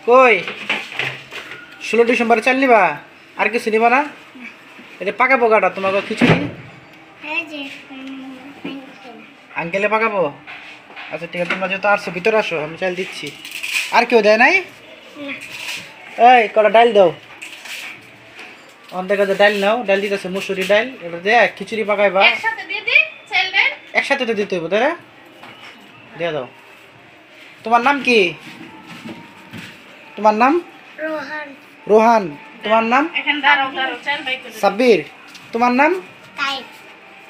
কই 16 ডিসেম্বর চাল নিবা আর কিছু নিবা না? এটা পাকাবো গাটা তোমাকে খিচুড়ি আঙ্কেলে পাকাবো। আচ্ছা ঠিক আছে, তোমরা যেহেতু আসছো ভিতরে আসো, আমি চাল দিচ্ছি। আর কেউ দেয় নাই? এই কটা ডাল দাও, অর্ধেক ডাল নাও। ডাল দিতেছে মুসুরি ডাল, এটা দে খিচুড়ি পাকাইবা। একসাথে তো দিতে হইব তাই না? দিয়ে দাও। তোমার নাম কি? তোমার নাম রোহান। তোমার নাম সাব্বির। তোমার নাম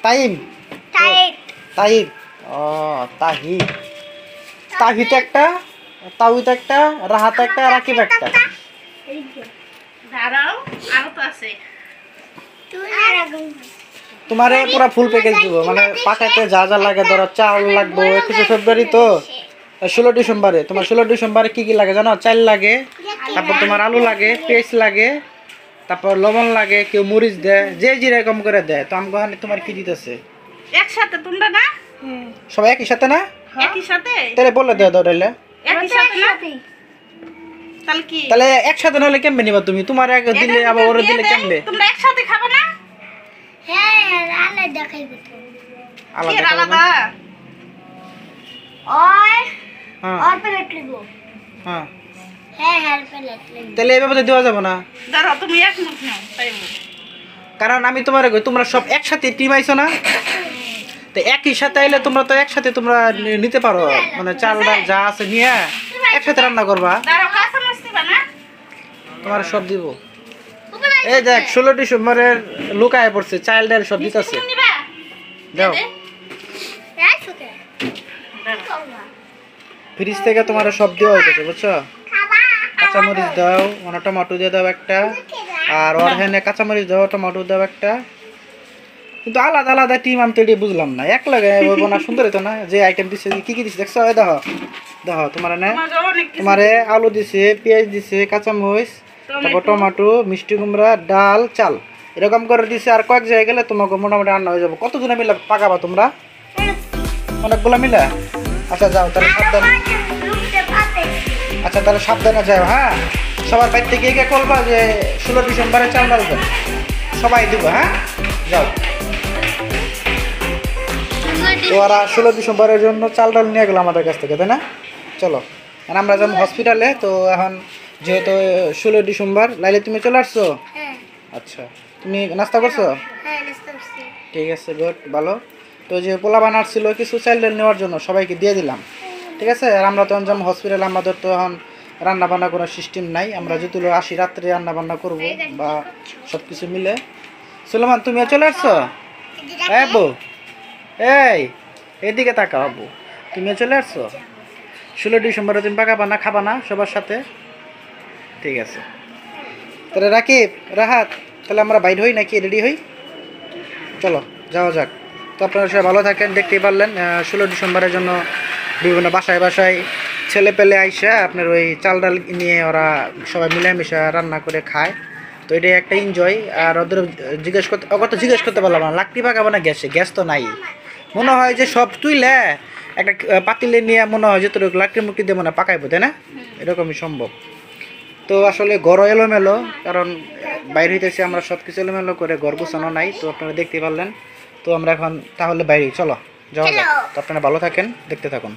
তাইম। তাহিদ। ও তাহিদ। তাহিদ একটা, তাহিদ একটা, রাহাত একটা, রাকিব একটা। তোমারে পুরা ফুল প্যাকেজ দিব, মানে পাকাইতে যা যা লাগে, ধরো চাল লাগবে 21 ফেব্রুয়ারি তো 16 ডিসেম্বরে। তোমার 16 ডিসেম্বরে কি কি লাগে জানো? চাল লাগে, তারপর তোমার আলু লাগে, পেঁয়াজ লাগে, তারপর লবণ লাগে, কেউ মরিচ দেয়, যে যেরকম করে দেয়। তো আমগো তোমার কি দিতেছে একসাথে তোমরা না সবাই একই সাথে না? একই সাথে তাহলে বলে দেও দাও একই সাথে না তাহলে কি? তাহলে একসাথে না হলে কেমনে নিবা তুমি? তোমার এক দিলে আবার ওরে দিলে কেমনে? তোমরা একসাথে খাবে না? হ্যাঁ আলাদা খাইবো তো। আলাদা আলাদা ওই হ্যাঁ আর প্লেট লিবো। হ্যাঁ হ্যাঁ প্লেট লিবো। তাহলে এভাবে তো দেওয়া যাবে না, দাঁড়াও তুমি এক মুঠ নাও তাই কারণ আমি তোমার তোমরা সব একসাথে টিম আইছো না, তো একই সাথে আইলে তোমরা তো একসাথে তোমরা নিতে পারো, মানে চাল ডাল যা আছে নিয়ে একসাথে রান্না করবা। দাঁড়াও কাঁচা মাছ দিবা না? তোমার সব দিব। এই দেখ 16 ডিসেম্বরের লুকায় পড়ছে, চাল ডাল সব দিতেছে। নিবা দাও রাইস ওকে। ফ্রিজ থেকে তোমার সব দেওয়া হইতেছে, বুঝছো? খাবা। কাঁচামরিচ দাও, মানে টমেটো দিয়ে দাও একটা, আর ওর হ্যানে কাঁচামরিচ দাও, টমেটো দাও একটা। কিন্তু আলাদা আলাদা টিম আমি তো এটি বুঝলাম না, এক লাগে না সুন্দর হতো না? যে আইটেম দিচ্ছে কি কি দিচ্ছে দেখছো? দেখো দেখো তোমার এনে তোমারে আলু দিছে, পেঁয়াজ দিছে, কাঁচামরিচ, তারপর টমেটো, মিষ্টি কুমড়া, ডাল, চাল, এরকম করে দিছে। আর কয়েক জায়গায় গেলে তোমাকে মোটামুটি রান্না হয়ে যাবো। কতজনে মিলে পাকাবা তোমরা? অনেকগুলো মিলে? আচ্ছা যাও তাহলে সাবধানে। আচ্ছা তাহলে সাবধানে যাও। হ্যাঁ সবার বাড়ি থেকে গিয়ে করবা যে 16 ডিসেম্বরে চাল ডাল দেন, সবাই দিব। হ্যাঁ যাও। তো ওরা 16 ডিসেম্বরের জন্য চাল ডাল নিয়ে গেলো আমাদের কাছ থেকে, তাই না? চলো আর আমরা যাবো হসপিটালে। তো এখন যেহেতু 16 ডিসেম্বর, লাইলে তুমি চলে আসছো? হ্যাঁ আচ্ছা তুমি নাস্তা করছো? হ্যাঁ নাস্তা করছি। ঠিক আছে গুড, ভালো। তো যে পোলা বানার ছিল কিছু চাল ডাল নেওয়ার জন্য সবাইকে দিয়ে দিলাম, ঠিক আছে? আর আমরা তখন যাবো হসপিটালে, আমাদের তো এখন রান্না বান্না করার সিস্টেম নাই, আমরা যেগুলো আসি রাত্রে রান্না বান্না করবো বা সব কিছু মিলে। সুলেমান তুমিও চলে আসছো? হ্যাঁ বউ, এই এদিকে তাকাও আব্বু, তুমিও চলে আসছো? 16 ডিসেম্বরে তুমি পাকাবা না, খাবা না সবার সাথে? ঠিক আছে তাহলে রাকিব, রাহাত, তাহলে আমরা বাইর হই নাকি রেডি হই? চলো যাওয়া যাক। তো আপনারা সবাই ভালো থাকেন। দেখতেই পারলেন 16 ডিসেম্বরের জন্য বিভিন্ন বাসায় বাসায় ছেলে পেলে আইসা আপনার ওই চাল ডাল নিয়ে ওরা সবাই মিলেমিশে রান্না করে খায়। তো এটাই একটা এনজয়। আর ওদের জিজ্ঞেস করতে পারলাম না লাকড়ি পাকাবো না গ্যাসে, গ্যাস তো নাই। মনে হয় যে সব তুইলে একটা পাতিলে নিয়ে মনে হয় যে তোর লাকড়ি মুকড়ি দিয়ে মনে হয় পাকাইবো, তাই না? এরকমই সম্ভব। তো আসলে ঘর এলোমেলো, কারণ বাইরে হইতেছে আমরা সব কিছু এলোমেলো করে, ঘর গোছানো নাই। তো আপনারা দেখতে পারলেন। তো আমরা এখন তাহলে বাইরে চলো যাওয়া যাক। তো আপনারা ভালো থাকেন, দেখতে থাকুন।